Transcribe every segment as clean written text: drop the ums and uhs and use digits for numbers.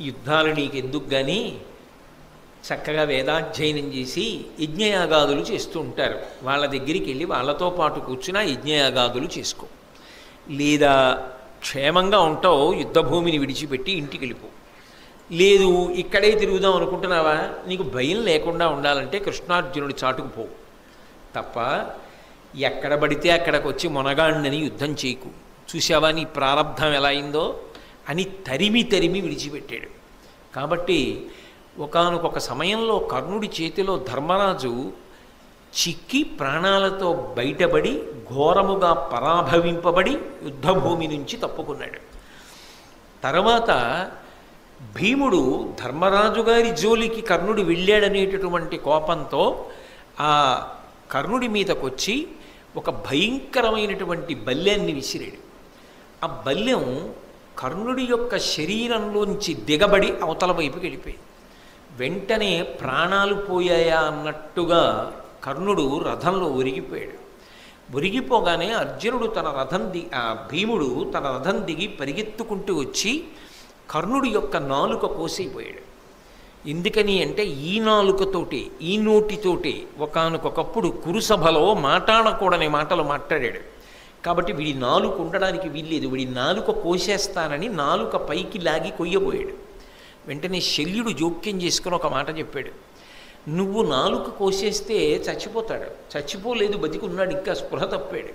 యుద్ధాలు నీకెందుకు కానీ చక్కగా వేదాధ్యయనం చేసి యజ్ఞయాగాదులు చేస్తూ ఉంటారు. వాళ్ళ దగ్గరికి వెళ్ళి వాళ్ళతో పాటు కూర్చుని యజ్ఞయాగాదులు చేసుకో. లేదా క్షేమంగా ఉంటావు, యుద్ధభూమిని విడిచిపెట్టి ఇంటికి వెళ్ళిపో. లేదు ఇక్కడే తిరుగుదాం అనుకుంటున్నావా, నీకు భయం లేకుండా ఉండాలంటే కృష్ణార్జునుడి చాటుకు పో తప్ప ఎక్కడ పడితే అక్కడికి వచ్చి మొనగాడినని యుద్ధం చేయకు. చూసావా నీ ప్రారంధం ఎలా అయిందో అని తరిమి తరిమి విడిచిపెట్టాడు. కాబట్టి ఒకానొక సమయంలో కర్ణుడి చేతిలో ధర్మరాజు చిక్కి ప్రాణాలతో బయటపడి ఘోరముగా పరాభవింపబడి యుద్ధభూమి నుంచి తప్పుకున్నాడు. తర్వాత భీముడు ధర్మరాజు గారి జోలికి కర్ణుడు వెళ్ళాడనేటటువంటి కోపంతో ఆ కర్ణుడి మీదకొచ్చి ఒక భయంకరమైనటువంటి బల్యాన్ని విసిరాడు. ఆ బల్యం కర్ణుడి యొక్క శరీరంలోంచి దిగబడి అవతల వైపుకి వెళ్ళిపోయింది. వెంటనే ప్రాణాలు పోయాయా అన్నట్టుగా కర్ణుడు రథంలో ఒరిగిపోయాడు. ఒరిగిపోగానే అర్జునుడు భీముడు తన రథం దిగి పరిగెత్తుకుంటూ వచ్చి కర్ణుడి యొక్క నాలుక కోసైపోయాడు. ఎందుకని అంటే ఈ నాలుకతోటి ఈ నోటితోటి ఒకానొకప్పుడు కురుసభలో మాట్లాడకూడని మాటలు మాట్లాడాడు. కాబట్టి వీడి నాలుక ఉండడానికి వీల్లేదు, వీడి నాలుక కోసేస్తానని నాలుక పైకి లాగి కొయ్యబోయాడు. వెంటనే శల్యుడు జోక్యం చేసుకుని ఒక మాట చెప్పాడు, నువ్వు నాలుక కోసేస్తే చచ్చిపోతాడు, చచ్చిపోలేదు బతికున్నాడు, ఇంకా స్పృహ తప్పాడు.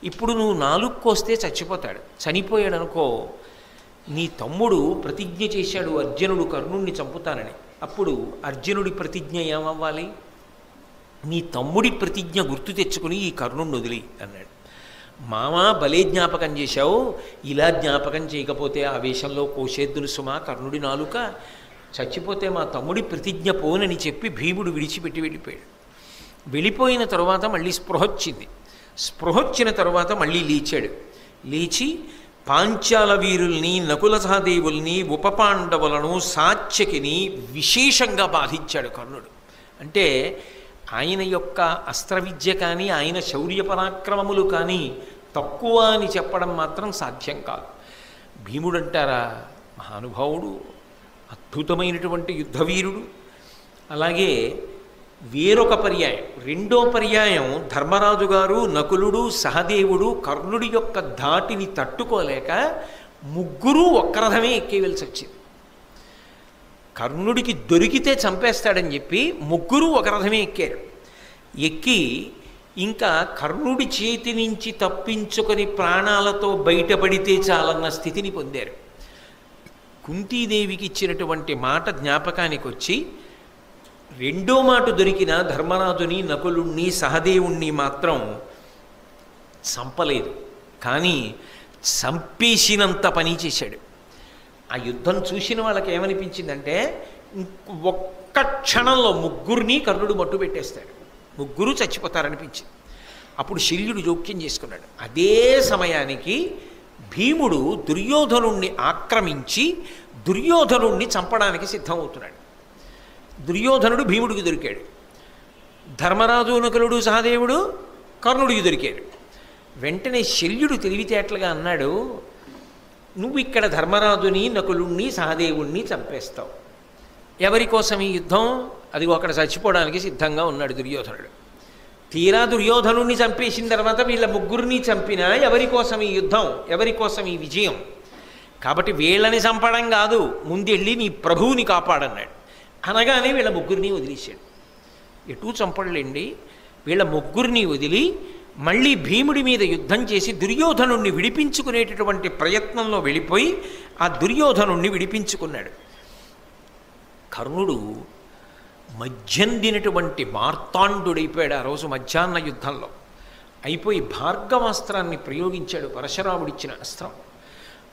ఇప్పుడు నువ్వు నాలుక కోస్తే చచ్చిపోతాడు, చనిపోయాడు అనుకో, నీ తమ్ముడు ప్రతిజ్ఞ చేశాడు అర్జునుడు కర్ణుణ్ణి చంపుతానని. అప్పుడు అర్జునుడి ప్రతిజ్ఞ ఏమవ్వాలి? నీ తమ్ముడి ప్రతిజ్ఞ గుర్తు తెచ్చుకుని ఈ కర్ణుణ్ణి వదిలి అన్నాడు. మామా భలే జ్ఞాపకం చేశావు, ఇలా జ్ఞాపకం చేయకపోతే ఆవేశంలో కోసేద్దును సుమా కర్ణుడి నాలుక, చచ్చిపోతే మా తమ్ముడి ప్రతిజ్ఞ పోనని చెప్పి భీముడు విడిచిపెట్టి వెళ్ళిపోయాడు. వెళ్ళిపోయిన తరువాత మళ్ళీ స్పృహొచ్చిన తరువాత మళ్ళీ లేచాడు. లేచి పాంచాల వీరుల్ని నకుల సహదేవుల్ని ఉపపాండవులను సాత్యకిని విశేషంగా బాధించాడు కర్ణుడు. అంటే ఆయన యొక్క అస్త్రవిద్య కానీ ఆయన శౌర్య పరాక్రమములు కానీ తక్కువ అని చెప్పడం మాత్రం సాధ్యం కాదు. భీముడు అంటారా మహానుభావుడు, అద్భుతమైనటువంటి యుద్ధవీరుడు. అలాగే వేరొక పర్యాయం, రెండో పర్యాయం ధర్మరాజు గారు నకులుడు సహదేవుడు కర్ణుడి యొక్క ధాటిని తట్టుకోలేక ముగ్గురు ఒక్క రథమే ఎక్కేవలసి వచ్చింది. కర్ణుడికి దొరికితే చంపేస్తాడని చెప్పి ముగ్గురు ఒక రథమే ఎక్కారు. ఎక్కి ఇంకా కర్ణుడి చేతి నుంచి తప్పించుకొని ప్రాణాలతో బయటపడితే చాలన్న స్థితిని పొందారు. కుంతీదేవికి ఇచ్చినటువంటి మాట జ్ఞాపకానికి వచ్చి రెండో మాట దొరికిన ధర్మరాజుని నకులుణ్ణి సహదేవుణ్ణి మాత్రం చంపలేదు, కానీ చంపేసినంత పని చేశాడు. ఆ యుద్ధం చూసిన వాళ్ళకి ఏమనిపించిందంటే ఒక్క క్షణంలో ముగ్గురిని కర్ణుడు మట్టు పెట్టేస్తాడు, ముగ్గురు చచ్చిపోతారనిపించింది. అప్పుడు శల్యుడు జోక్యం చేసుకున్నాడు. అదే సమయానికి భీముడు దుర్యోధనుణ్ణి ఆక్రమించి దుర్యోధనుణ్ణి చంపడానికి సిద్ధమవుతున్నాడు. దుర్యోధనుడు భీముడికి దొరికాడు, ధర్మరాజు నకులుడు సహదేవుడు కర్ణుడికి దొరికాడు. వెంటనే శల్యుడు తెలివితేటలుగా అన్నాడు, నువ్వు ఇక్కడ ధర్మరాజుని నకులుణ్ణి సహదేవుణ్ణి చంపేస్తావు, ఎవరి కోసం ఈ యుద్ధం? అది అక్కడ చచ్చిపోవడానికి సిద్ధంగా ఉన్నాడు దుర్యోధనుడు. తీరా దుర్యోధనుణ్ణి చంపేసిన తర్వాత వీళ్ళ ముగ్గురిని చంపినా ఎవరి కోసం ఈ యుద్ధం, ఎవరి కోసం ఈ విజయం? కాబట్టి వీళ్ళని చంపడం కాదు, ముందెళ్ళి నీ ప్రభువుని కాపాడన్నాడు. అనగానే వీళ్ళ ముగ్గురిని వదిలేశాడు. ఎటూ చంపడలేండి, వీళ్ళ ముగ్గురిని వదిలి మళ్ళీ భీముడి మీద యుద్ధం చేసి దుర్యోధనుణ్ణి విడిపించుకునేటటువంటి ప్రయత్నంలో వెళ్ళిపోయి ఆ దుర్యోధనుణ్ణి విడిపించుకున్నాడు. కర్ణుడు మధ్యందినటువంటి మార్తాండుడైపోయాడు. ఆ రోజు మధ్యాహ్న యుద్ధంలో అయిపోయి భార్గవాస్త్రాన్ని ప్రయోగించాడు, పరశురాముడిచ్చిన అస్త్రం.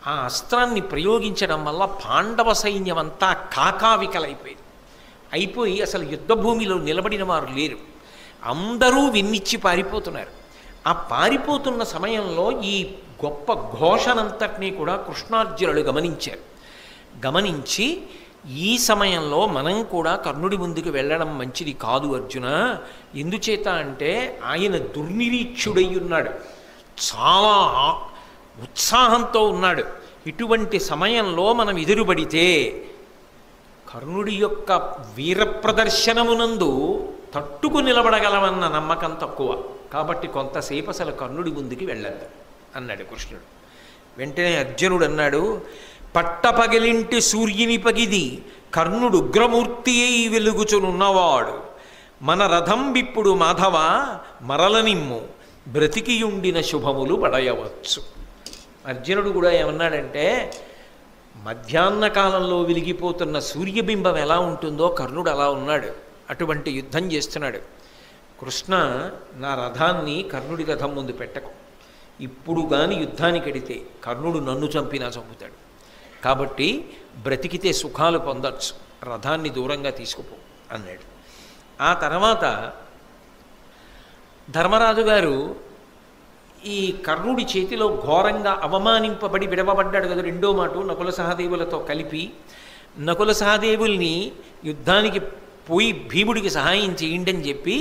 ఆ అస్త్రాన్ని ప్రయోగించడం వల్ల పాండవ సైన్యం అంతా కాకావికలైపోయింది. అయిపోయి అసలు యుద్ధభూమిలో నిలబడిన వారు లేరు, అందరూ విన్నిచ్చి పారిపోతున్నారు. ఆ పారిపోతున్న సమయంలో ఈ గొప్ప ఘోషనంతటినీ కూడా కృష్ణార్జునులు గమనించారు. గమనించి ఈ సమయంలో మనం కూడా కర్ణుడి ముందుకు వెళ్ళడం మంచిది కాదు అర్జున, ఎందుచేత అంటే ఆయన దుర్నిరీక్షుడై ఉన్నాడు, చాలా ఉత్సాహంతో ఉన్నాడు. ఇటువంటి సమయంలో మనం ఎదురుపడితే కర్ణుడి యొక్క వీర ప్రదర్శనమునందు తట్టుకు నిలబడగలమన్న నమ్మకం తక్కువ, కాబట్టి కొంతసేపు అసలు కర్ణుడి ముందుకి వెళ్ళద్దు అన్నాడు కృష్ణుడు. వెంటనే అర్జునుడు అన్నాడు, పట్టపగిలింటి సూర్యుని పగిది కర్ణుడు ఉగ్రమూర్తి అయి వెలుగుచునున్నవాడు, మన రథం విప్పుడు మాధవ మరలనిమ్ము, బ్రతికియుండిన శుభములు పడయవచ్చు. అర్జునుడు కూడా ఏమన్నాడంటే, మధ్యాహ్న కాలంలో వెలిగిపోతున్న సూర్యబింబం ఎలా ఉంటుందో కర్ణుడు అలా ఉన్నాడు, అటువంటి యుద్ధం చేస్తున్నాడు. కృష్ణ, నా రథాన్ని కర్ణుడి రథం ముందు పెట్టకు, ఇప్పుడు కానీ యుద్ధానికి ఎడితే కర్ణుడు నన్ను చంపినా చంపుతాడు, కాబట్టి బ్రతికితే సుఖాలు పొందొచ్చు, రథాన్ని దూరంగా తీసుకుపో అన్నాడు. ఆ తర్వాత ధర్మరాజు గారు ఈ కర్ణుడి చేతిలో ఘోరంగా అవమానింపబడి విడవబడ్డాడు కదా. రెండో మాట నకుల సహదేవులతో కలిపి నకుల సహదేవుల్ని యుద్ధానికి పోయి భీముడికి సహాయం చేయండి అని చెప్పి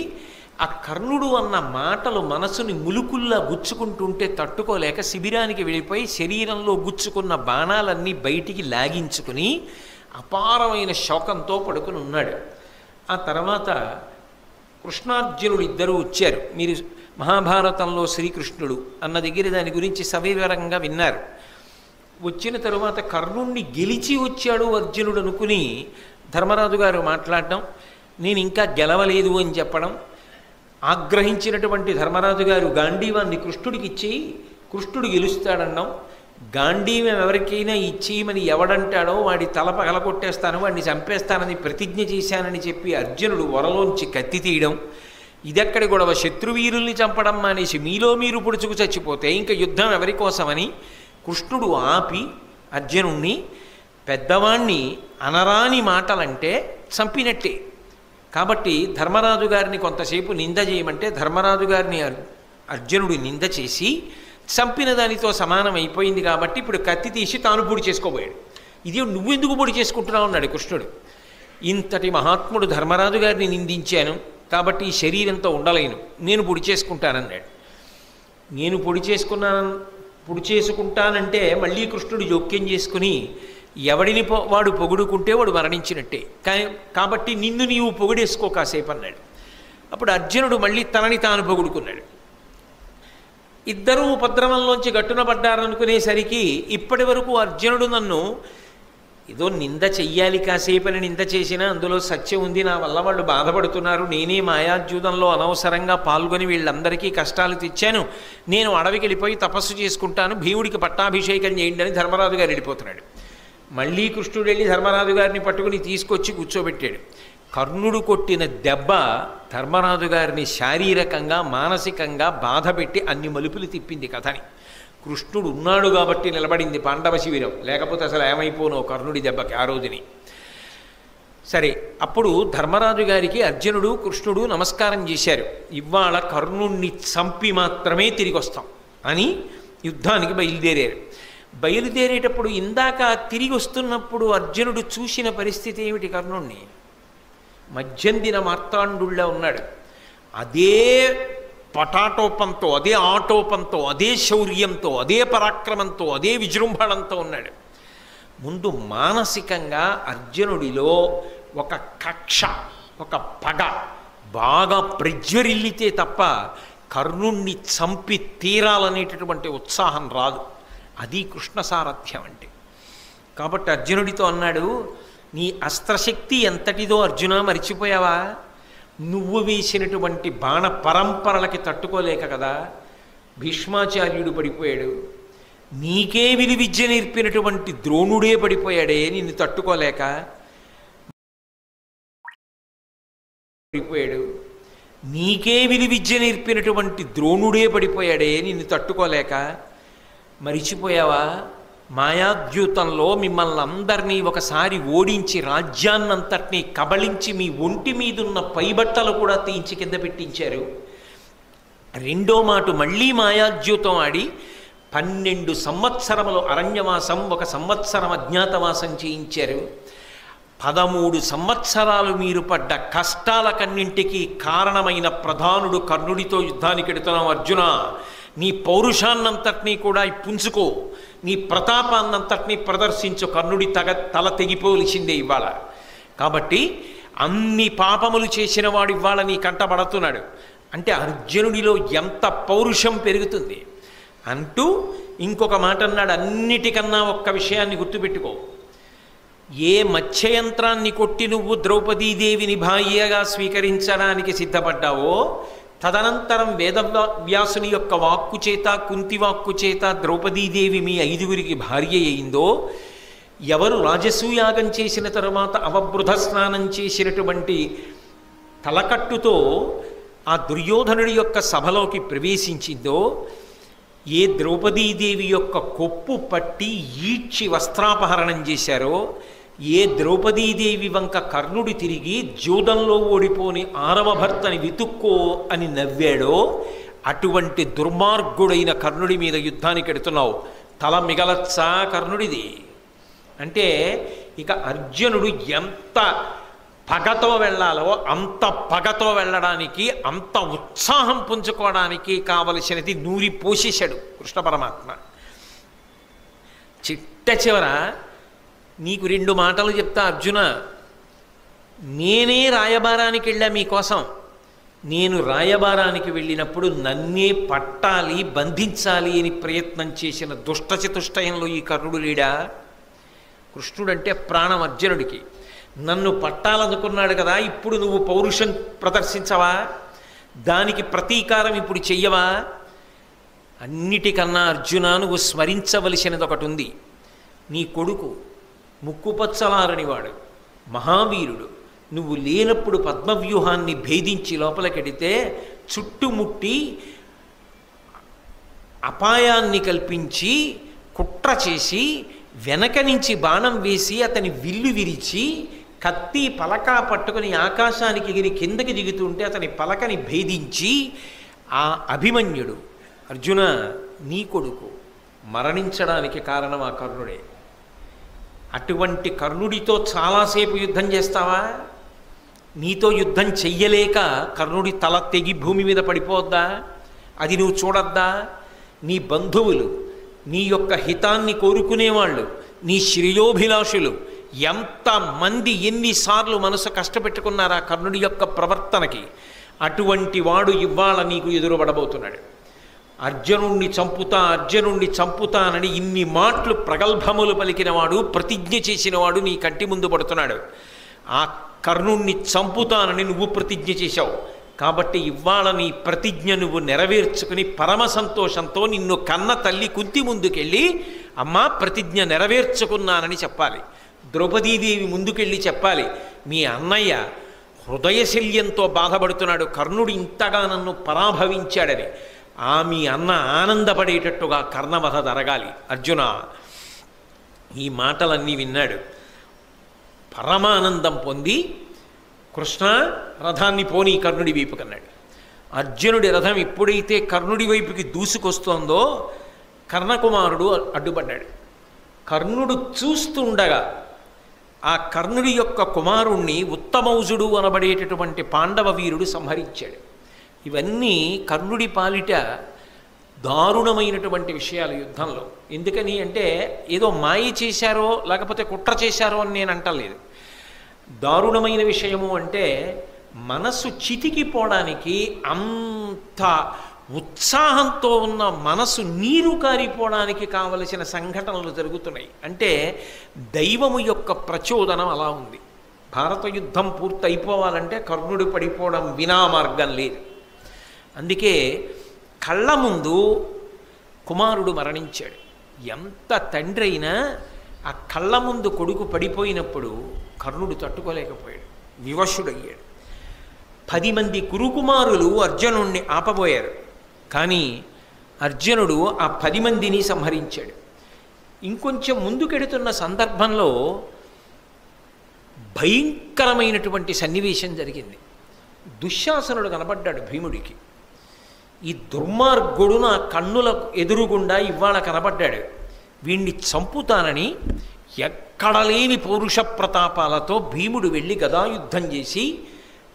ఆ కర్ణుడు అన్న మాటలు మనసుని ములుకుల్లా గుచ్చుకుంటుంటే తట్టుకోలేక శిబిరానికి వెళ్ళిపోయి శరీరంలో గుచ్చుకున్న బాణాలన్నీ బయటికి లాగించుకుని అపారమైన శోకంతో పడుకుని ఉన్నాడు. ఆ తర్వాత కృష్ణార్జునుడు ఇద్దరూ వచ్చారు. మీరు మహాభారతంలో శ్రీకృష్ణుడు అన్న దగ్గర దాని గురించి సవివరంగా విన్నారు. వచ్చిన తరువాత కర్ణుణ్ణి గెలిచి వచ్చాడు అర్జునుడు అనుకుని ధర్మరాజు గారు మాట్లాడడం, నేను ఇంకా గెలవలేదు అని చెప్పడం, ఆగ్రహించినటువంటి ధర్మరాజు గారు గాంధీవాన్ని కృష్ణుడికి ఇచ్చి కృష్ణుడు గెలుస్తాడన్నాం, గాంధీవం ఎవరికైనా ఇచ్చేయమని ఎవడంటాడో వాడి తల పగలగొట్టేస్తాను, వాడిని చంపేస్తానని ప్రతిజ్ఞ చేశానని చెప్పి అర్జునుడు వరలోంచి కత్తి తీయడం, ఇదెక్కడి గొడవ, శత్రువీరుల్ని చంపడం మానేసి మీలో మీరు పొడుచుకు చచ్చిపోతే ఇంకా యుద్ధం ఎవరి కోసమని కృష్ణుడు ఆపి అర్జునుణ్ణి, పెద్దవాణ్ణి అనరాని మాటలంటే చంపినట్టే, కాబట్టి ధర్మరాజు గారిని కొంతసేపు నింద చేయమంటే ధర్మరాజు గారిని అర్జునుడు నింద చేసి చంపిన దానితో సమానం అయిపోయింది, కాబట్టి ఇప్పుడు కత్తి తీసి తాను పొడి చేసుకోబోయాడు. ఇది నువ్వెందుకు పొడి చేసుకుంటున్నావు అన్నాడు కృష్ణుడు. ఇంతటి మహాత్ముడు ధర్మరాజు గారిని నిందించాను కాబట్టి ఈ శరీరంతో ఉండలేను, నేను పొడి చేసుకుంటానన్నాడు. నేను పొడి చేసుకుంటానంటే మళ్ళీ కృష్ణుడు జోక్యం చేసుకుని, ఎవడిని వాడు పొగుడుకుంటే వాడు మరణించినట్టే, కాబట్టి నిన్ను నీవు పొగిడేసుకో కాసేపు అన్నాడు. అప్పుడు అర్జునుడు మళ్ళీ తనని తాను పొగుడుకున్నాడు. ఇద్దరూ ఉపద్రవంలోంచి గట్టున పడ్డారనుకునేసరికి ఇప్పటి వరకు అర్జునుడు నన్ను ఏదో నింద చెయ్యాలి కాసేపని నింద చేసినా అందులో సత్యం ఉంది, నా వల్ల వాళ్ళు బాధపడుతున్నారు, నేనే మాయాద్యూతంలో అనవసరంగా పాల్గొని వీళ్ళందరికీ కష్టాలు తెచ్చాను, నేను అడవికి వెళ్ళిపోయి తపస్సు చేసుకుంటాను, భీముడికి పట్టాభిషేకం చేయండి అని ధర్మరాజు గారు వెళ్ళిపోతున్నాడు. మళ్ళీ కృష్ణుడు వెళ్ళి ధర్మరాజు గారిని పట్టుకుని తీసుకొచ్చి కూర్చోబెట్టాడు. కర్ణుడు కొట్టిన దెబ్బ ధర్మరాజు గారిని శారీరకంగా మానసికంగా బాధపెట్టి అన్ని మలుపులు తిప్పింది కథని. కృష్ణుడు ఉన్నాడు కాబట్టి నిలబడింది పాండవ శిబిరం, లేకపోతే అసలు ఏమైపోనో కర్ణుడి దెబ్బకి ఆ రోజుని. సరే, అప్పుడు ధర్మరాజు గారికి అర్జునుడు కృష్ణుడు నమస్కారం చేశారు. ఇవాళ కర్ణుణ్ణి చంపి మాత్రమే తిరిగి వస్తాం అని యుద్ధానికి బయలుదేరారు. బయలుదేరేటప్పుడు ఇందాక తిరిగి వస్తున్నప్పుడు అర్జునుడు చూసిన పరిస్థితి ఏమిటి? కర్ణుణ్ణి మధ్యందిన మార్తాండుళ్ళ ఉన్నాడు. అదే పటాటోపంతో, అదే ఆటోపంతో, అదే శౌర్యంతో, అదే పరాక్రమంతో, అదే విజృంభణంతో ఉన్నాడు. ముందు మానసికంగా అర్జునుడిలో ఒక కక్ష, ఒక పగ బాగా ప్రజ్వరిల్లితే తప్ప కర్ణుణ్ణి చంపి తీరాలనేటటువంటి ఉత్సాహం రాదు. అది కృష్ణ సారథ్యం అంటే. కాబట్టి అర్జునుడితో అన్నాడు, నీ అస్త్రశక్తి ఎంతటిదో అర్జున మరిచిపోయావా? నువ్వు వేసినటువంటి బాణ పరంపరలకి తట్టుకోలేక కదా భీష్మాచార్యుడు పడిపోయాడు, నీకే విలువిద్య నేర్పినటువంటి ద్రోణుడే పడిపోయాడే నిన్ను తట్టుకోలేక, నీకే విలువిద్య నేర్పినటువంటి ద్రోణుడే పడిపోయాడే నిన్ను తట్టుకోలేక, మరిచిపోయావా? మాయాద్యూతంలో మిమ్మల్ని అందరినీ ఒకసారి ఓడించి రాజ్యాన్నంతటినీ కబళించి మీ ఒంటి మీదున్న పైబట్టలు కూడా తీయించి కింద పెట్టించారు. రెండో మాట మళ్ళీ మాయాద్యూతం ఆడి 12 సంవత్సరములు అరణ్యవాసం, 1 సంవత్సరం అజ్ఞాతవాసం చేయించారు. 13 సంవత్సరాలు మీరు పడ్డ కష్టాలకన్నింటికీ కారణమైన ప్రధానుడు కర్ణుడితో యుద్ధానికి ఎడుతున్నాం అర్జున. నీ పౌరుషాన్నంతటినీ కూడా పుంజుకో, నీ ప్రతాపాన్నంతటినీ ప్రదర్శించు, కర్ణుడి తల తెగిపోలిసిందే ఇవాళ. కాబట్టి అన్ని పాపములు చేసిన వాడు ఇవాళ నీ కంటపడుతున్నాడు అంటే అర్జునుడిలో ఎంత పౌరుషం పెరుగుతుంది అంటూ ఇంకొక మాట అన్నాడు. అన్నిటికన్నా ఒక్క విషయాన్ని గుర్తుపెట్టుకో. ఏ మత్స్యయంత్రాన్ని కొట్టి నువ్వు ద్రౌపదీదేవిని భార్యగా స్వీకరించడానికి సిద్ధపడ్డావో తదనంతరం వేదవ్యాసుని యొక్క వాక్కు చేత కుంతి వాక్కు చేత ద్రౌపదీదేవి మీ 5గురికి భార్య అయిందో, ఎవరు రాజసూయాగం చేసిన తరువాత అవబృధ స్నానం చేసినటువంటి తలకట్టుతో ఆ దుర్యోధనుడి యొక్క సభలోకి ప్రవేశించిందో, ఏ ద్రౌపదీదేవి యొక్క కొప్పు పట్టి ఈడ్చి వస్త్రాపహరణం చేశారో, ఏ ద్రౌపదీదేవి వంక కర్ణుడు తిరిగి జూదంలో ఓడిపోని 6వ భర్తని వెతుక్కో అని నవ్వాడో, అటువంటి దుర్మార్గుడైన కర్ణుడి మీద యుద్ధానికి ఎడుతున్నావు. తల మిగలచ్చా కర్ణుడిది అంటే ఇక అర్జునుడు ఎంత పగతో వెళ్ళాలో అంత పగతో వెళ్ళడానికి, అంత ఉత్సాహం పుంజుకోవడానికి కావలసినది నూరి పోసేశాడు కృష్ణ పరమాత్మ. చిట్ట చివర నీకు 2 మాటలు చెప్తా అర్జున, నేనే రాయబారానికి వెళ్ళా మీకోసం. నేను రాయబారానికి వెళ్ళినప్పుడు నన్నే పట్టాలి బంధించాలి అని ప్రయత్నం చేసిన దుష్టచతుష్టయంలో ఈ కర్ణుడు లేడా? కృష్ణుడంటే ప్రాణం అర్జునుడికి. నన్ను పట్టాలనుకున్నాడు కదా, ఇప్పుడు నువ్వు పౌరుషం ప్రదర్శించవా? దానికి ప్రతీకారం ఇప్పుడు చెయ్యవా? అన్నిటికన్నా అర్జున నువ్వు స్మరించవలసినది ఒకటి ఉంది. నీ కొడుకు ముక్కుపచ్చలారనివాడు, మహావీరుడు. నువ్వు లేనప్పుడు పద్మవ్యూహాన్ని భేదించి లోపలికెడితే చుట్టుముట్టి అపాయాన్ని కల్పించి కుట్ర చేసి వెనక నుంచి బాణం వేసి అతని విల్లు విరిచి కత్తి పలక పట్టుకుని ఆకాశానికి ఎగిరి కిందకి దిగుతుంటే అతని పలకని భేదించి ఆ అభిమన్యుడు అర్జున నీ కొడుకు మరణించడానికి కారణం ఆ కర్ణుడే. అటువంటి కర్ణుడితో చాలాసేపు యుద్ధం చేస్తావా? నీతో యుద్ధం చెయ్యలేక కర్ణుడి తల తెగి భూమి మీద పడిపోద్దా? అది నువ్వు చూడద్దా? నీ బంధువులు, నీ యొక్క హితాన్ని కోరుకునేవాళ్ళు, నీ శ్రేయోభిలాషులు ఎంతమంది ఎన్నిసార్లు మనసు కష్టపెట్టుకున్నారా కర్ణుడి యొక్క ప్రవర్తనకి? అటువంటి వాడు ఇవాళ నీకు ఎదురుపడబోతున్నాడు. అర్జునుణ్ణి చంపుతా అర్జునుణ్ణి చంపుతానని ఇన్ని మాటలు ప్రగల్భములు పలికినవాడు, ప్రతిజ్ఞ చేసినవాడు నీ కంటి ముందు పడుతున్నాడు. ఆ కర్ణుణ్ణి చంపుతానని నువ్వు ప్రతిజ్ఞ చేశావు కాబట్టి ఇవాళ నీ ప్రతిజ్ఞ నువ్వు నెరవేర్చుకుని పరమ సంతోషంతో నిన్ను కన్న తల్లి కుంతి ముందుకెళ్ళి అమ్మా ప్రతిజ్ఞ నెరవేర్చుకున్నానని చెప్పాలి. ద్రౌపదీదేవి ముందుకెళ్ళి చెప్పాలి, మీ అన్నయ్య హృదయశల్యంతో బాధపడుతున్నాడు, కర్ణుడు ఇంతగా నన్ను పరాభవించాడని. మీ అన్న ఆనందపడేటట్టుగా కర్ణవధ జరగాలి. అర్జున ఈ మాటలన్నీ విన్నాడు, పరమానందం పొంది కృష్ణ రథాన్ని పోనీ కర్ణుడి వైపుకి అన్నాడు. అర్జునుడి రథం ఎప్పుడైతే కర్ణుడి వైపుకి దూసుకొస్తోందో కర్ణకుమారుడు అడ్డుపడ్డాడు. కర్ణుడు చూస్తుండగా ఆ కర్ణుడి యొక్క కుమారుణ్ణి ఉత్తమౌజుడు అనబడేటటువంటి పాండవ వీరుడు సంహరించాడు. ఇవన్నీ కర్ణుడి పాలిట దారుణమైనటువంటి విషయాలు యుద్ధంలో. ఎందుకని అంటే ఏదో మాయ చేశారో లేకపోతే కుట్ర చేశారో అని నేను అంటలేదు. దారుణమైన విషయము అంటే మనసు చితికిపోవడానికి, అంత ఉత్సాహంతో ఉన్న మనసు నీరు కారిపోవడానికి కావలసిన సంఘటనలు జరుగుతున్నాయి. అంటే దైవము యొక్క ప్రచోదనం అలా ఉంది. భారత యుద్ధం పూర్తి అయిపోవాలంటే కర్ణుడు పడిపోవడం వినా మార్గం లేదు. అందుకే కళ్ళ ముందు కుమారుడు మరణించాడు. ఎంత తండ్రి అయినా ఆ కళ్ళ ముందు కొడుకు పడిపోయినప్పుడు కర్ణుడు తట్టుకోలేకపోయాడు, వివశుడయ్యాడు. 10 మంది కురుకుమారులు అర్జునుణ్ణి ఆపబోయారు, కానీ అర్జునుడు ఆ 10 మందిని సంహరించాడు. ఇంకొంచెం ముందుకెడుతున్న సందర్భంలో భయంకరమైనటువంటి సన్నివేశం జరిగింది. దుశ్శాసనుడు కనబడ్డాడు భీముడికి. ఈ దుర్మార్గుడు నా కన్నులకు ఎదురుగుండా ఇవాళ కనబడ్డాడు, వీణ్ణి చంపుతానని ఎక్కడ లేని పౌరుష ప్రతాపాలతో భీముడు వెళ్ళి గదాయుద్ధం చేసి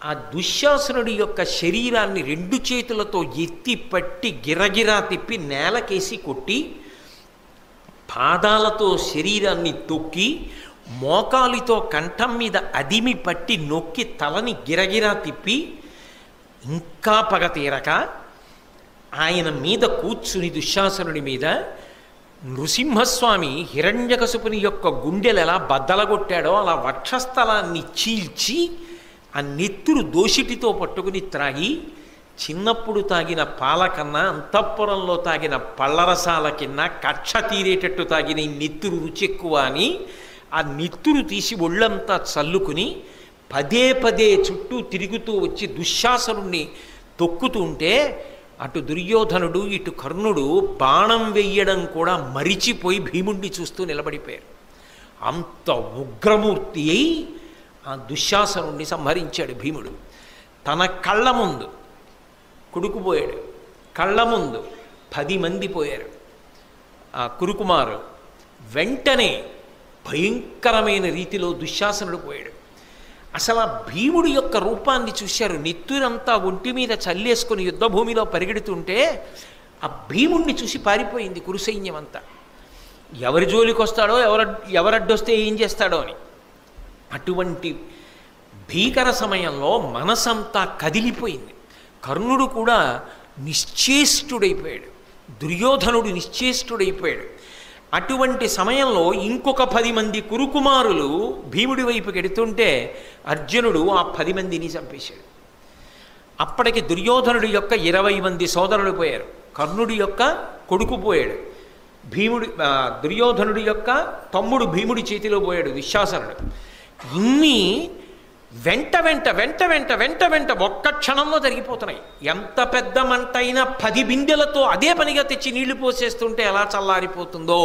ఆ దుశ్శాసనుడి యొక్క శరీరాన్ని 2 చేతులతో ఎత్తి పట్టి గిరగిరా తిప్పి నేలకేసి కొట్టి పాదాలతో శరీరాన్ని తొక్కి మోకాలితో కంఠం మీద అదిమి పట్టి నొక్కి తలని గిరగిరా తిప్పి ఇంకా పగ తీరక ఆయన మీద కూర్చుని దుశ్శాసనుడి మీద నృసింహస్వామి హిరణ్యకశిపుని యొక్క గుండెలు ఎలా బద్దలగొట్టాడో అలా వక్షస్థలాన్ని చీల్చి ఆ నెత్తురు దోషిటితో పట్టుకుని త్రాగి చిన్నప్పుడు తాగిన పాల కన్నా అంతఃపురంలో తాగిన పళ్ళరసాల కింద కక్ష తీరేటట్టు తాగిన ఈ నెత్తురు రుచి ఎక్కువ అని ఆ నెత్తురు తీసి ఒళ్ళంతా చల్లుకుని పదే పదే చుట్టూ తిరుగుతూ వచ్చి దుశ్శాసనుణ్ణి తొక్కుతుంటే అటు దుర్యోధనుడు ఇటు కర్ణుడు బాణం వెయ్యడం కూడా మరిచిపోయి భీముణ్ణి చూస్తూ నిలబడిపోయారు. అంత ఉగ్రమూర్తి అయి ఆ దుశ్శాసనుణ్ణి సంహరించాడు భీముడు. తన కళ్ళ ముందు కొడుకు పోయాడు, కళ్ళ ముందు 10 మంది పోయారు ఆ కురుకుమారు. వెంటనే భయంకరమైన రీతిలో దుశ్శాసనుడు పోయాడు. అసలు ఆ భీముడి యొక్క రూపాన్ని చూశారు. నెత్తురంతా ఒంటి మీద చల్లేసుకుని యుద్ధభూమిలో పరిగెడుతుంటే ఆ భీముడిని చూసి పారిపోయింది కురుసైన్యం అంతా. ఎవరి జోలికి వస్తాడో ఎవరడ్డొస్తే ఏం చేస్తాడో అని. అటువంటి భీకర సమయంలో మనసంతా కదిలిపోయింది. కర్ణుడు కూడా నిశ్చేష్టుడైపోయాడు, దుర్యోధనుడు నిశ్చేష్టుడైపోయాడు. అటువంటి సమయంలో ఇంకొక 10 మంది కురుకుమారులు భీముడి వైపుకి ఎడుతుంటే అర్జునుడు ఆ 10 మందిని చంపేశాడు. అప్పటికి దుర్యోధనుడి యొక్క 20 మంది సోదరులు పోయారు, కర్ణుడి యొక్క కొడుకు పోయాడు, దుర్యోధనుడి యొక్క తమ్ముడు భీముడి చేతిలో పోయాడు దుశ్శాసనుడు. ఇన్ని వెంట వెంట వెంట వెంట వెంట వెంట ఒక్క క్షణంలో జరిగిపోతున్నాయి. ఎంత పెద్ద మంట అయినా 10 బిందెలతో అదే పనిగా తెచ్చి నీళ్లు పోసేస్తుంటే ఎలా చల్లారిపోతుందో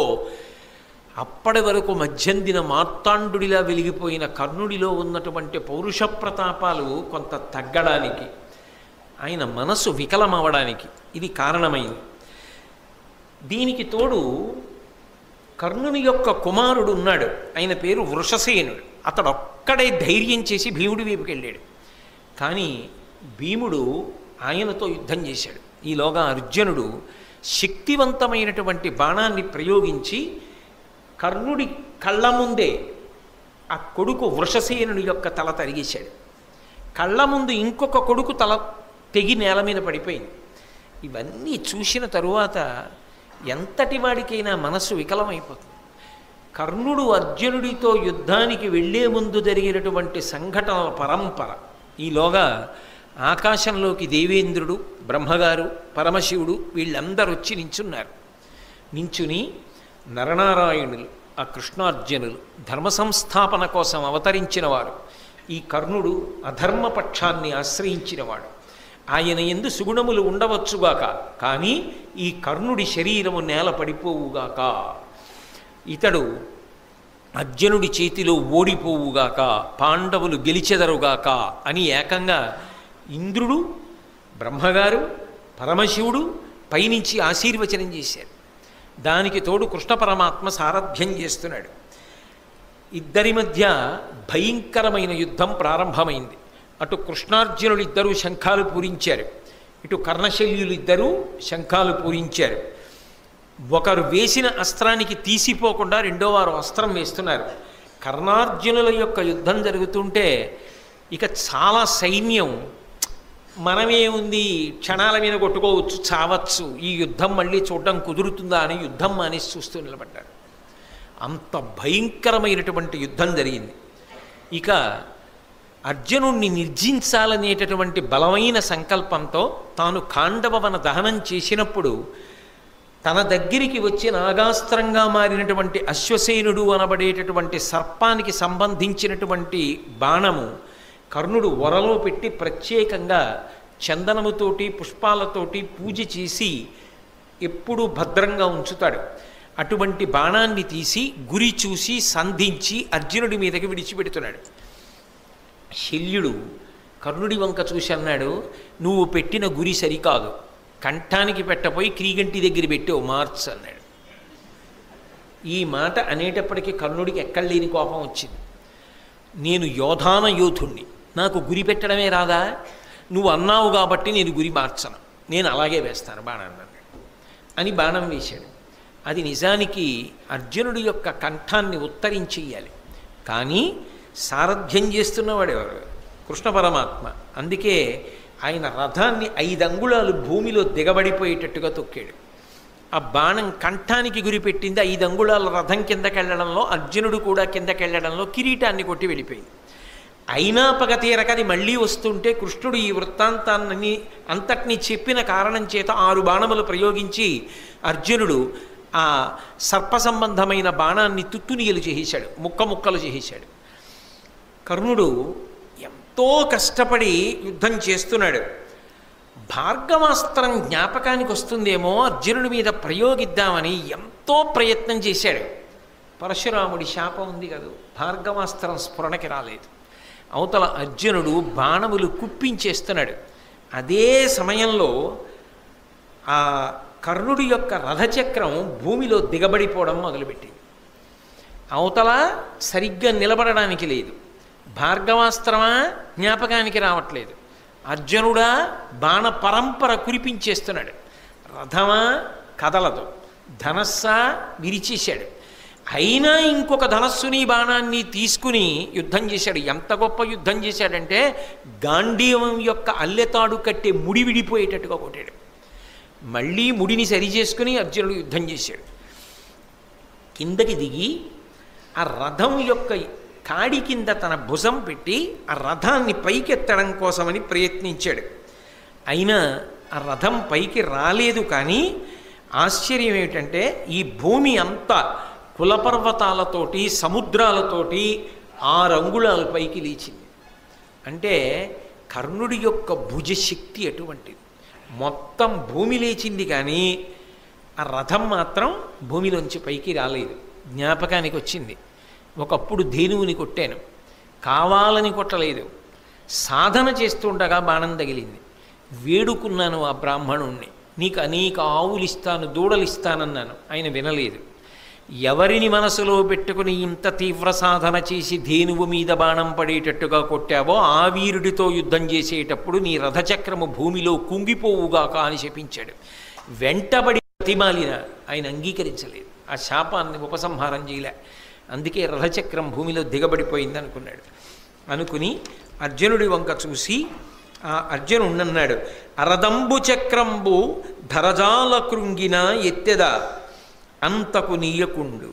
అప్పటి వరకు మధ్యందిన మార్తాండుడిలా వెలిగిపోయిన కర్ణుడిలో ఉన్నటువంటి పౌరుష ప్రతాపాలు కొంత తగ్గడానికి, ఆయన మనసు వికలమవడానికి ఇది కారణమైంది. దీనికి తోడు కర్ణుని యొక్క కుమారుడు ఉన్నాడు, ఆయన పేరు వృషసేనుడు. అతడు ఒక్కడే ధైర్యం చేసి భీముడి వైపుకి వెళ్ళాడు. కానీ భీముడు ఆయనతో యుద్ధం చేశాడు. ఈలోగా అర్జునుడు శక్తివంతమైనటువంటి బాణాన్ని ప్రయోగించి కర్ణుడి కళ్ళ ముందే ఆ కొడుకు వృషసేనుడి యొక్క తల తరిగేశాడు. కళ్ళ ముందు ఇంకొక కొడుకు తల తెగి నేల మీద పడిపోయింది. ఇవన్నీ చూసిన తరువాత ఎంతటి వాడికైనా మనస్సు వికలమైపోతుంది. కర్ణుడు అర్జునుడితో యుద్ధానికి వెళ్లే ముందు జరిగినటువంటి సంఘటనల పరంపర. ఈలోగా ఆకాశంలోకి దేవేంద్రుడు, బ్రహ్మగారు, పరమశివుడు వీళ్ళందరూ వచ్చి నించున్నారు. నించుని నరనారాయణులు, ఆ కృష్ణార్జునులు ధర్మ సంస్థాపన కోసం అవతరించిన వారు. ఈ కర్ణుడు అధర్మపక్షాన్ని ఆశ్రయించినవాడు. ఆయన యందు సుగుణములు ఉండవచ్చుగాక, కానీ ఈ కర్ణుడి శరీరము నేల పడిపోవుగాక, ఇతడు అర్జునుడి చేతిలో ఓడిపోవుగాక, పాండవులు గెలిచెదరుగాక అని ఏకంగా ఇంద్రుడు, బ్రహ్మగారు, పరమశివుడు పైనుంచి ఆశీర్వచనం చేశారు. దానికి తోడు కృష్ణ పరమాత్మ సారథ్యం చేస్తున్నాడు. ఇద్దరి మధ్య భయంకరమైన యుద్ధం ప్రారంభమైంది. అటు కృష్ణార్జునులు ఇద్దరూ శంఖాలు పూరించారు, ఇటు కర్ణశల్యులు ఇద్దరూ శంఖాలు పూరించారు. ఒకరు వేసిన అస్త్రానికి తీసిపోకుండా రెండో వారు అస్త్రం వేస్తున్నారు. కర్ణార్జునుల యొక్క యుద్ధం జరుగుతుంటే ఇక చాలా సైన్యం మనమే ఉంది, క్షణాల మీద కొట్టుకోవచ్చు, చావచ్చు, ఈ యుద్ధం మళ్ళీ చూడడం కుదురుతుందా అని యుద్ధం మానేసి చూస్తూ నిలబడ్డారు. అంత భయంకరమైనటువంటి యుద్ధం జరిగింది. ఇక అర్జునుణ్ణి నిర్జించాలనేటటువంటి బలమైన సంకల్పంతో తాను ఖాండవవన దహనం చేసినప్పుడు తన దగ్గరికి వచ్చి నాగాస్త్రంగా మారినటువంటి అశ్వసేనుడు అనబడేటటువంటి సర్పానికి సంబంధించినటువంటి బాణము కర్ణుడు వరలో పెట్టి ప్రత్యేకంగా చందనముతోటి పుష్పాలతోటి పూజ చేసి ఎప్పుడూ భద్రంగా ఉంచుతాడు. అటువంటి బాణాన్ని తీసి గురి చూసి సంధించి అర్జునుడి మీదకి విడిచిపెడుతున్నాడు. శల్యుడు కర్ణుడి వంక చూసి అన్నాడు, నువ్వు పెట్టిన గురి సరికాదు, కంఠానికి పెట్టపోయి క్రీగంటి దగ్గర పెట్టావు, మార్చ్ అన్నాడు. ఈ మాట అనేటప్పటికీ కర్ణుడికి ఎక్కడలేని కోపం వచ్చింది. నేను యోధాన యోధుణ్ణి, నాకు గురి పెట్టడమే రాదా? నువ్వు అన్నావు కాబట్టి నేను గురి మార్చను, నేను అలాగే వేస్తాను బాణాన్ని అని బాణం వేశాడు. అది నిజానికి అర్జునుడి యొక్క కంఠాన్ని ఉత్తరించేయాలి. కానీ సారథ్యం చేస్తున్నవాడు ఎవరు? కృష్ణ పరమాత్మ. అందుకే ఆయన రథాన్ని 5 అంగుళాలు భూమిలో దిగబడిపోయేటట్టుగా తొక్కాడు. ఆ బాణం కంఠానికి గురిపెట్టింది. 5 అంగుళాల రథం కిందకెళ్ళడంలో, అర్జునుడు కూడా కిందకెళ్ళడంలో కిరీటాన్ని కొట్టి వెళ్ళిపోయింది. అయినా పగతీరక అది మళ్ళీ వస్తుంటే కృష్ణుడు ఈ వృత్తాంతాన్ని అంతటినీ చెప్పిన కారణం చేత 6 బాణములు ప్రయోగించి అర్జునుడు ఆ సర్ప సంబంధమైన బాణాన్ని తుత్తునియలు చేసేశాడు, ముక్కలు చేసేశాడు. కర్ణుడు ఎంతో కష్టపడి యుద్ధం చేస్తున్నాడు. భార్గవాస్త్రం జ్ఞాపకానికి వస్తుందేమో అర్జునుడి మీద ప్రయోగిద్దామని ఎంతో ప్రయత్నం చేశాడు. పరశురాముడి శాపం ఉంది కదా, భార్గవాస్త్రం స్ఫురణకి రాలేదు. అవతల అర్జునుడు బాణములు కుప్పించేస్తున్నాడు. అదే సమయంలో ఆ కర్ణుడి యొక్క రథచక్రం భూమిలో దిగబడిపోవడం మొదలుపెట్టింది. అవతల సరిగ్గా నిలబడడానికి లేదు. భార్గవాస్త్రమా జ్ఞాపకానికి రావట్లేదు. అర్జునుడా బాణ పరంపర కురిపించేస్తున్నాడు. రథమా కదలదు. ధనస్సా విరిచేశాడు. అయినా ఇంకొక ధనస్సుని బాణాన్ని తీసుకుని యుద్ధం చేశాడు. ఎంత గొప్ప యుద్ధం చేశాడంటే గాంధీవం యొక్క అల్లెతాడు కట్టే ముడి విడిపోయేటట్టుగా కొట్టాడు. మళ్ళీ ముడిని సరిచేసుకుని అర్జునుడు యుద్ధం చేశాడు. కిందకి దిగి ఆ రథం యొక్క కాడి కింద తన భుజం పెట్టి ఆ రథాన్ని పైకెత్తడం కోసమని ప్రయత్నించాడు. అయినా ఆ రథం పైకి రాలేదు. కానీ ఆశ్చర్యం ఏమిటంటే ఈ భూమి అంతా కులపర్వతాలతోటి సముద్రాలతోటి 6 అంగుళాల పైకి లేచింది. అంటే కర్ణుడి యొక్క భుజశక్తి అటువంటిది. మొత్తం భూమి లేచింది కానీ ఆ రథం మాత్రం భూమిలోంచి పైకి రాలేదు. జ్ఞాపకానికి వచ్చింది. ఒకప్పుడు ధేనువుని కొట్టాను, కావాలని కొట్టలేదు, సాధన చేస్తుండగా బాణం తగిలింది. వేడుకున్నాను ఆ బ్రాహ్మణుణ్ణి, నీకు అనేక ఆవులు ఇస్తాను, దూడలు ఇస్తానన్నాను. ఆయన వినలేదు. ఎవరిని మనసులో పెట్టుకుని ఇంత తీవ్ర సాధన చేసి ధేనువు మీద బాణం పడేటట్టుగా కొట్టావో ఆ వీరుడితో యుద్ధం చేసేటప్పుడు నీ రథచక్రము భూమిలో కుంగిపోవుగాక అని శపించాడు. వెంటబడి ప్రతిమాలిన ఆయన అంగీకరించలేదు. ఆ శాపాన్ని ఉపసంహారం చేయలే. అందుకే రథచక్రం భూమిలో దిగబడిపోయింది అనుకున్నాడు. అనుకుని అర్జునుడి వంక చూసి ఆ అర్జునుడన్నాడు, అరదంబు చక్రంబు ధరజాల కృంగిన ఎత్తెద అంతకు నీయకుండు,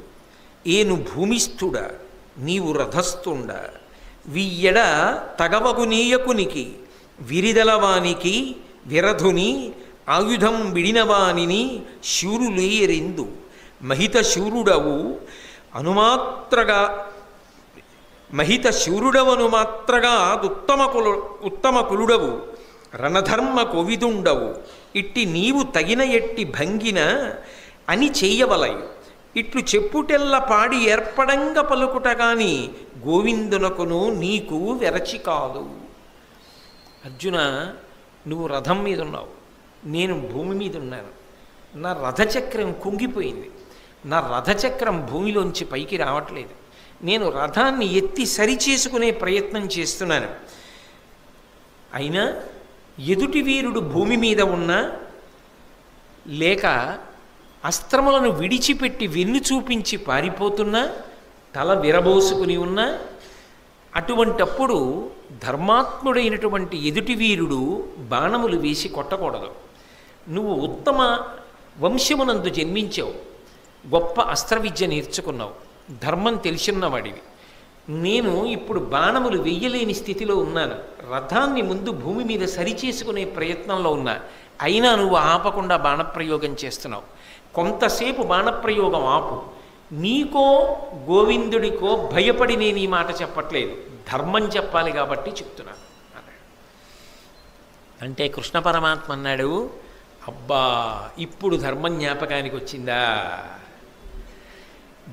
ఏను భూమిస్థుడ నీవు రథస్థుండ, వియ్యడ తగవగు నీయకునికి విరిదలవానికి విరధుని ఆయుధం విడినవానిని శూరులేయరెందు, మహిత శూరుడవు అనుమాత్రగా మహిత శూరుడవను మాత్రగా ఉత్తమ కులుడవు రణధర్మ కోవిదుండవు, ఇట్టి నీవు తగిన ఎట్టి భంగిన అని చెయ్యవలయు, ఇట్లు చెప్పుటెల్ల పాడి ఏర్పడంగ పలుకుట గాని గోవిందునకును నీకు వెరచి కాదు. అర్జున, నువ్వు రథం మీద ఉన్నావు, నేను భూమి మీద ఉన్నాను. నా రథచక్రం కుంగిపోయింది. నా రథచక్రం భూమిలోంచి పైకి రావట్లేదు. నేను రథాన్ని ఎత్తి సరిచేసుకునే ప్రయత్నం చేస్తున్నాను. అయినా ఎదుటి వీరుడు భూమి మీద ఉన్నా లేక అస్త్రములను విడిచిపెట్టి వెన్ను చూపించి పారిపోతున్నా, తల విరబోసుకుని ఉన్నా, అటువంటప్పుడు ధర్మాత్ముడైనటువంటి ఎదుటి వీరుడు బాణములు వేసి కొట్టకూడదు. నువ్వు ఉత్తమ వంశమునందు జన్మించావు, గొప్ప అస్త్ర విద్య నేర్చుకున్నావు, ధర్మం తెలిసిన్నవాడివి. నేను ఇప్పుడు బాణములు వెయ్యలేని స్థితిలో ఉన్నాను. రథాన్ని ముందు భూమి మీద సరిచేసుకునే ప్రయత్నంలో ఉన్నా, అయినా నువ్వు ఆపకుండా బాణప్రయోగం చేస్తున్నావు. కొంతసేపు బాణప్రయోగం ఆపు. నీకో గోవిందుడికో భయపడి నేను ఈ మాట చెప్పట్లేదు, ధర్మం చెప్పాలి కాబట్టి చెప్తున్నాను అన్నాడు. అంటే కృష్ణ పరమాత్మ అన్నాడు, అబ్బా ఇప్పుడు ధర్మం జ్ఞాపకానికి వచ్చిందా?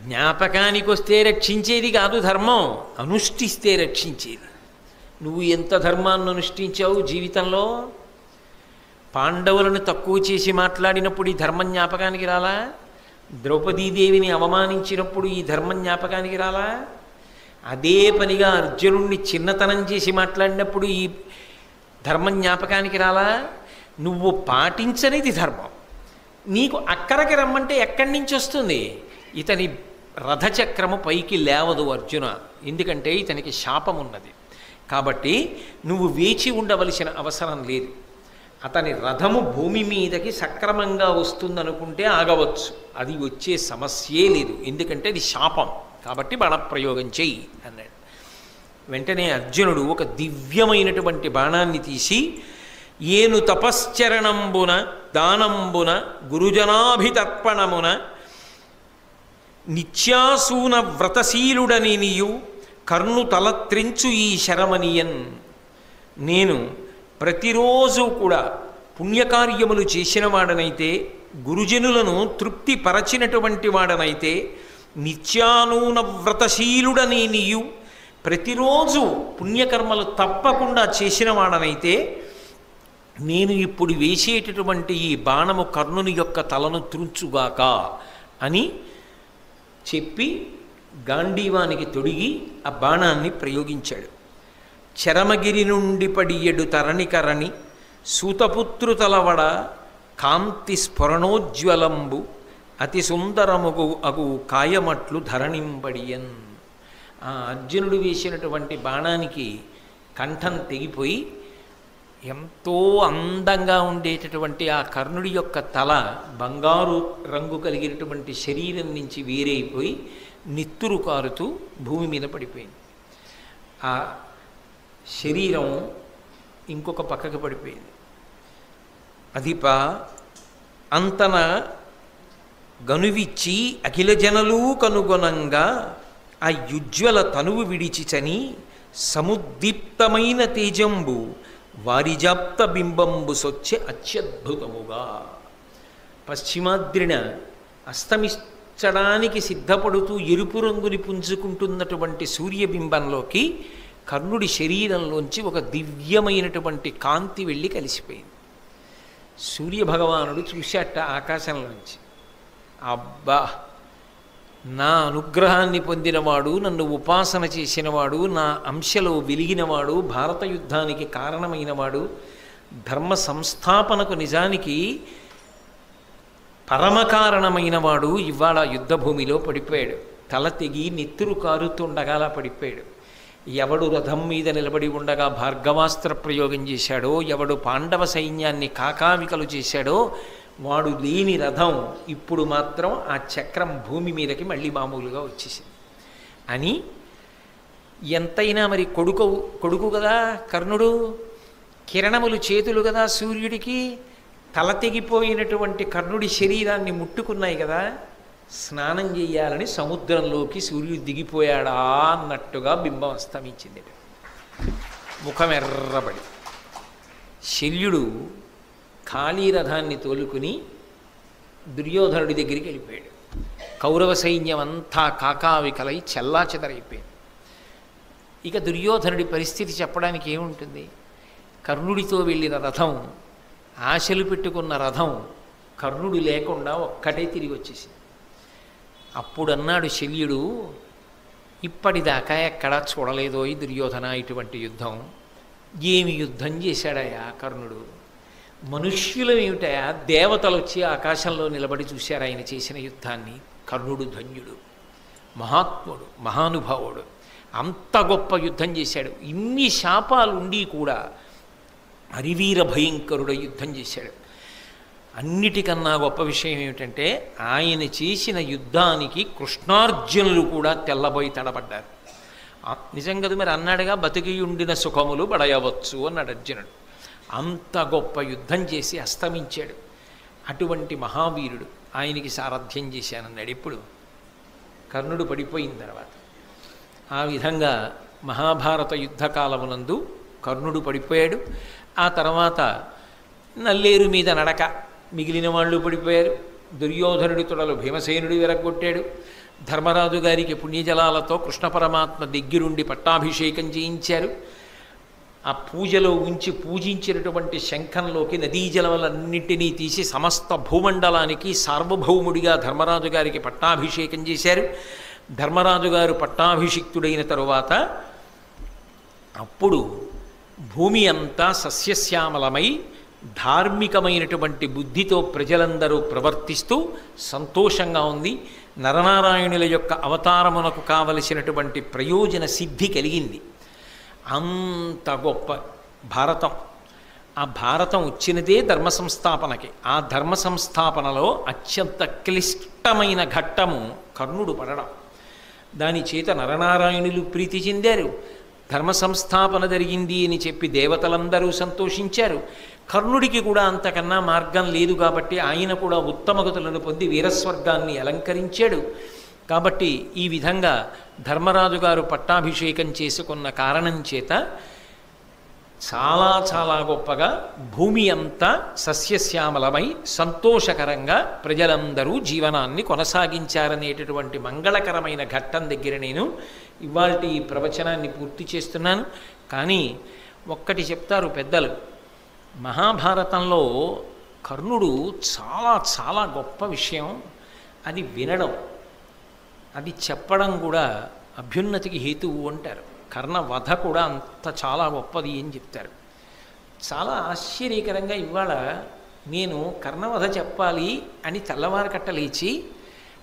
జ్ఞాపకానికి వస్తే రక్షించేది కాదు ధర్మం, అనుష్ఠిస్తే రక్షించేది. నువ్వు ఎంత ధర్మాన్ని అనుష్ఠించావు జీవితంలో? పాండవులను తక్కువ చేసి మాట్లాడినప్పుడు ఈ ధర్మం జ్ఞాపకానికి రాలా? ద్రౌపదీదేవిని అవమానించినప్పుడు ఈ ధర్మం జ్ఞాపకానికి రాలా? అదే పనిగా అర్జునుడిని చిన్నతనం చేసి మాట్లాడినప్పుడు ఈ ధర్మం జ్ఞాపకానికి రాలా? నువ్వు పాటించనిది ధర్మం. నీకు అక్కడికి రమ్మంటే ఎక్కడి నుంచి వస్తుంది? ఇతని రథచక్రము పైకి లేవదు అర్జున, ఎందుకంటే ఇతనికి శాపం ఉన్నది. కాబట్టి నువ్వు వేచి ఉండవలసిన అవసరం లేదు. అతని రథము భూమి మీదకి సక్రమంగా వస్తుందనుకుంటే ఆగవచ్చు, అది వచ్చే సమస్యే లేదు, ఎందుకంటే అది శాపం. కాబట్టి బాణప్రయోగం చెయ్యి అన్నాడు. వెంటనే అర్జునుడు ఒక దివ్యమైనటువంటి బాణాన్ని తీసి, ఏను తపశ్చరణంబున దానంబున గురుజనాభితర్పణమున నిత్యాసూన వ్రతశీలుడని నీయు కర్ణు తలత్రించు ఈ శరమనియన్. నేను ప్రతిరోజు కూడా పుణ్యకార్యములు చేసిన వాడనైతే, గురుజనులను తృప్తిపరచినటువంటి వాడనైతే, నిత్యానూన వ్రతశీలుడని నీయు ప్రతిరోజు పుణ్యకర్మలు తప్పకుండా చేసిన వాడనైతే, నేను ఇప్పుడు వేసేటటువంటి ఈ బాణము కర్ణుని యొక్క తలను త్రుంచుగాక అని చెప్పి గాంధీవానికి తొడిగి ఆ బాణాన్ని ప్రయోగించాడు. చరమగిరి నుండి పడియడు తరణికరణి సూతపుత్రు తలవడ కాంతి స్ఫురణోజ్వలంబు అతి సుందరముగు అగు కాయమట్లు ధరణింపడియన్. ఆ అర్జునుడు వేసినటువంటి బాణానికి కంఠం తెగిపోయి ఎంతో అందంగా ఉండేటటువంటి ఆ కర్ణుడి యొక్క తల బంగారు రంగు కలిగినటువంటి శరీరం నుంచి వేరైపోయి నిత్తురు కారుతూ భూమి మీద పడిపోయింది. ఆ శరీరం ఇంకొక పక్కకు పడిపోయింది. అధిప అంతన గనువిచ్చి అఖిల జనలు కనుగొనంగా ఆ యుజ్వల తనువు విడిచిచని సముద్దీప్తమైన తేజంబు వారిజాప్త బింబంబు సొచ్చే అత్యద్భుతముగా. పశ్చిమాద్రిన అస్తమించడానికి సిద్ధపడుతూ ఎరుపు రంగుని పుంజుకుంటున్నటువంటి సూర్యబింబంలోకి కర్ణుడి శరీరంలోంచి ఒక దివ్యమైనటువంటి కాంతి వెళ్ళి కలిసిపోయింది. సూర్యభగవానుడు చూశాట ఆకాశంలోంచి, అబ్బా, నా అనుగ్రహాన్ని పొందినవాడు, నన్ను ఉపాసన చేసినవాడు, నా అంశలో వెలిగినవాడు, భారత యుద్ధానికి కారణమైనవాడు, ధర్మ సంస్థాపనకు నిజానికి పరమకారణమైనవాడు ఇవాళ యుద్ధభూమిలో పడిపోయాడు. తల తెగి నెత్తురు కారుతుండగా అలా పడిపోయాడు. ఎవడు రథం మీద నిలబడి ఉండగా భార్గవాస్త్ర ప్రయోగం చేశాడో, ఎవడు పాండవ సైన్యాన్ని కాకావికలు చేశాడో, వాడు లేని రథం ఇప్పుడు మాత్రం ఆ చక్రం భూమి మీదకి మళ్ళీ మామూలుగా వచ్చేసింది అని. ఎంతైనా మరి కొడుకు కదా కర్ణుడు, కిరణములు చేతులు కదా సూర్యుడికి, తల తెగిపోయినటువంటి కర్ణుడి శరీరాన్ని ముట్టుకున్నాయి కదా, స్నానం చేయాలని సముద్రంలోకి సూర్యుడు దిగిపోయాడా అన్నట్టుగా బింబం అస్తమించింది. ముఖం ఎర్రబడి శల్యుడు ఖాళీ రథాన్ని తోలుకుని దుర్యోధనుడి దగ్గరికి వెళ్ళిపోయాడు. కౌరవ సైన్యం అంతా కాకావికలై చెల్లాచెదరైపోయింది. ఇక దుర్యోధనుడి పరిస్థితి చెప్పడానికి ఏముంటుంది? కర్ణుడితో వెళ్ళిన రథం, ఆశలు పెట్టుకున్న రథం కర్ణుడు లేకుండా ఒక్కటే తిరిగి వచ్చేసింది. అప్పుడు అన్నాడు శల్యుడు, ఇప్పటిదాకా ఎక్కడా చూడలేదో ఈ దుర్యోధన ఇటువంటి యుద్ధం. ఏమి యుద్ధం చేశాడయా కర్ణుడు? మనుష్యులు ఏమిటయా, దేవతలు వచ్చి ఆకాశంలో నిలబడి చూశారు ఆయన చేసిన యుద్ధాన్ని. కర్ణుడు ధన్యుడు, మహాత్ముడు, మహానుభావుడు, అంత గొప్ప యుద్ధం చేశాడు. ఇన్ని శాపాలు ఉండి కూడా హరివీర భయంకరుడు యుద్ధం చేశాడు. అన్నిటికన్నా గొప్ప విషయం ఏమిటంటే ఆయన చేసిన యుద్ధానికి కృష్ణార్జునులు కూడా తెల్లబోయి తడబడ్డారు. నిజంగా మరి అన్నాడుగా, బతికియుండిన సుఖములు బడయవచ్చు అన్నాడు అర్జునుడు. అంత గొప్ప యుద్ధం చేసి అస్తమించాడు. అటువంటి మహావీరుడు ఆయనకి సారథ్యం చేశానన్నాడు. ఇప్పుడు కర్ణుడు పడిపోయిన తర్వాత ఆ విధంగా మహాభారత యుద్ధకాలమునందు కర్ణుడు పడిపోయాడు. ఆ తర్వాత నల్లేరు మీద నడక, మిగిలిన వాళ్ళు పడిపోయారు. దుర్యోధనుడి తొడలు భీమసేనుడు విరగొట్టాడు. ధర్మరాజు గారికి పుణ్యజలాలతో కృష్ణ పరమాత్మ దగ్గరుండి పట్టాభిషేకం చేయించారు. ఆ పూజలో ఉంచి పూజించినటువంటి శంఖంలోకి నదీ జలములన్నింటినీ తీసి సమస్త భూమండలానికి సార్వభౌముడిగా ధర్మరాజు గారికి పట్టాభిషేకం చేశారు. ధర్మరాజు గారు పట్టాభిషిక్తుడైన తరువాత అప్పుడు భూమి అంతా సస్యశ్యామలమై ధార్మికమైనటువంటి బుద్ధితో ప్రజలందరూ ప్రవర్తిస్తూ సంతోషంగా ఉంది. నరనారాయణుల యొక్క అవతారమునకు కావలసినటువంటి ప్రయోజన సిద్ధి కలిగింది. అంత గొప్ప భారతం. ఆ భారతం వచ్చినదే ధర్మ సంస్థాపనకి. ఆ ధర్మ సంస్థాపనలో అత్యంత క్లిష్టమైన ఘట్టము కర్ణుడు పడడం. దాని చేత నరనారాయణులు ప్రీతి చెందారు. ధర్మ సంస్థాపన జరిగింది అని చెప్పి దేవతలందరూ సంతోషించారు. కర్ణుడికి కూడా అంతకన్నా మార్గం లేదు కాబట్టి ఆయన కూడా ఉత్తమగతులను పొంది వీరస్వర్గాన్ని అలంకరించాడు. కాబట్టి ఈ విధంగా ధర్మరాజు గారు పట్టాభిషేకం చేసుకున్న కారణం చేత చాలా చాలా గొప్పగా భూమి అంతా సస్యశ్యామలమై సంతోషకరంగా ప్రజలందరూ జీవనాన్ని కొనసాగించారనేటటువంటి మంగళకరమైన ఘట్టం దగ్గర నేను ఇవాల్టి ఈ ప్రవచనాన్ని పూర్తి చేస్తున్నాను. కానీ ఒక్కటి చెప్తారు పెద్దలు, మహాభారతంలో కర్ణుడు చాలా చాలా గొప్ప విషయం అది వినడం, అది చెప్పడం కూడా అభ్యున్నతికి హేతువు అంటారు. కర్ణవధ కూడా అంత చాలా గొప్పది అని చెప్తారు. చాలా ఆశ్చర్యకరంగా ఇవాళ నేను కర్ణవధ చెప్పాలి అని తెల్లవారు కట్టలేచి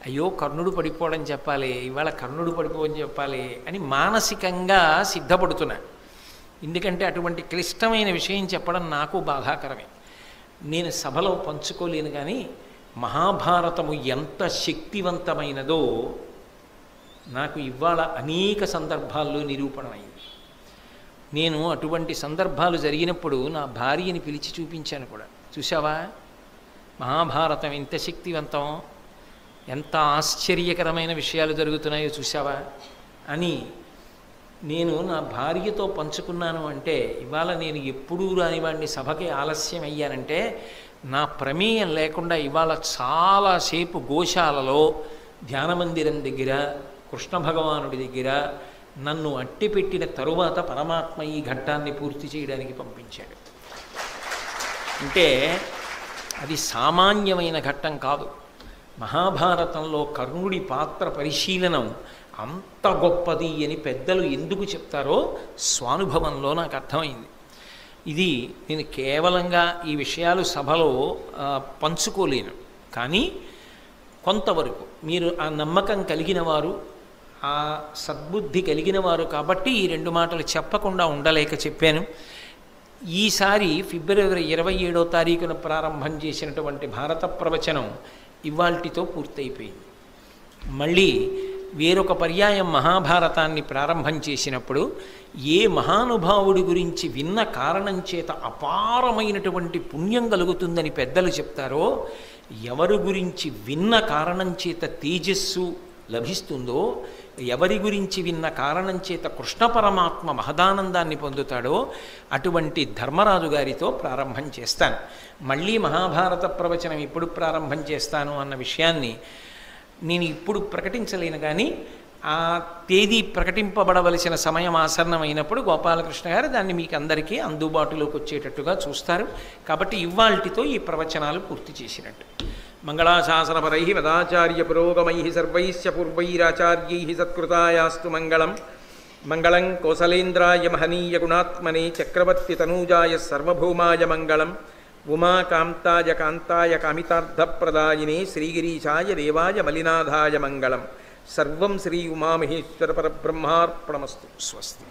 అయ్యో కర్ణుడు పడిపోవడం చెప్పాలి, ఇవాళ కర్ణుడు పడిపోవడం చెప్పాలి అని మానసికంగా సిద్ధపడుతున్నా. ఎందుకంటే అటువంటి క్లిష్టమైన విషయం చెప్పడం నాకు బాధాకరమే. నేను సభలో పంచుకోలేను. కానీ మహాభారతము ఎంత శక్తివంతమైనదో నాకు ఇవాళ అనేక సందర్భాల్లో నిరూపణమైంది. నేను అటువంటి సందర్భాలు జరిగినప్పుడు నా భార్యని పిలిచి చూపించాను కూడా. చూసావా మహాభారతం ఎంత శక్తివంతం, ఎంత ఆశ్చర్యకరమైన విషయాలు జరుగుతున్నాయో చూసావా అని నేను నా భార్యతో పంచుకున్నాను. అంటే ఇవాళ నేను ఎప్పుడూ రానివాడిని సభకి ఆలస్యం అయ్యానంటే నా ప్రమేయం లేకుండా ఇవాళ చాలాసేపు గోశాలలో ధ్యానమందిరం దగ్గర కృష్ణ భగవానుడి దగ్గర నన్ను అట్టిపెట్టిన తరువాత పరమాత్మ ఈ ఘట్టాన్ని పూర్తి చేయడానికి పంపించాడు. అంటే అది సామాన్యమైన ఘట్టం కాదు. మహాభారతంలో కర్ణుడి పాత్ర పరిశీలనం అంత గొప్పది అని పెద్దలు ఎందుకు చెప్తారో స్వానుభవంలో నాకు అర్థమైంది. ఇది నేను కేవలంగా ఈ విషయాలు సభలో పంచుకోలేను. కానీ కొంతవరకు మీరు ఆ నమ్మకం కలిగిన వారు, ఆ సద్బుద్ధి కలిగిన వారు కాబట్టి ఈ రెండు మాటలు చెప్పకుండా ఉండలేక చెప్పాను. ఈసారి ఫిబ్రవరి 27వ తారీఖున ప్రారంభం చేసినటువంటి భారత ప్రవచనం ఇవాల్టితో పూర్తయిపోయింది. మళ్ళీ వేరొక పర్యాయం మహాభారతాన్ని ప్రారంభం చేసినప్పుడు ఏ మహానుభావుడి గురించి విన్న కారణం చేత అపారమైనటువంటి పుణ్యం కలుగుతుందని పెద్దలు చెప్తారో, ఎవరి గురించి విన్న కారణం చేత తేజస్సు లభిస్తుందో, ఎవరి గురించి విన్న కారణం చేత కృష్ణ పరమాత్మ మహదానందాన్ని పొందుతాడో అటువంటి ధర్మరాజు గారితో ప్రారంభం చేస్తాను. మళ్ళీ మహాభారత ప్రవచనం ఎప్పుడు ప్రారంభం చేస్తాను అన్న విషయాన్ని నేను ఇప్పుడు ప్రకటించలేను. కానీ ఆ తేదీ ప్రకటింపబడవలసిన సమయం ఆసన్నమైనప్పుడు గోపాలకృష్ణ గారు దాన్ని మీకు అందరికీ అందుబాటులోకి వచ్చేటట్టుగా చూస్తారు. కాబట్టి ఇవాల్టితో ఈ ప్రవచనాలు పూర్తి చేసినట్టు. మంగళాశాసనపరై వేదాచార్య పురోగమై సర్వైశ్చ పూర్వైరాచార్యై సత్కృతాయాస్తు మంగళం. మంగళం కోసలేంద్రాయ మహనీయ గుణాత్మనే చక్రవర్తి తనూజాయ సర్వభౌమాయ మంగళం. ఉమాకాంతాయ కాంతాయ కామితార్థప్రదాయినే శ్రీగిరీశాయ దేవాయ మలినాథాయ మంగళం. సర్వం శ్రీ ఉమామహేశ్వర పరబ్రహ్మార్పణమస్తు. స్వస్తి.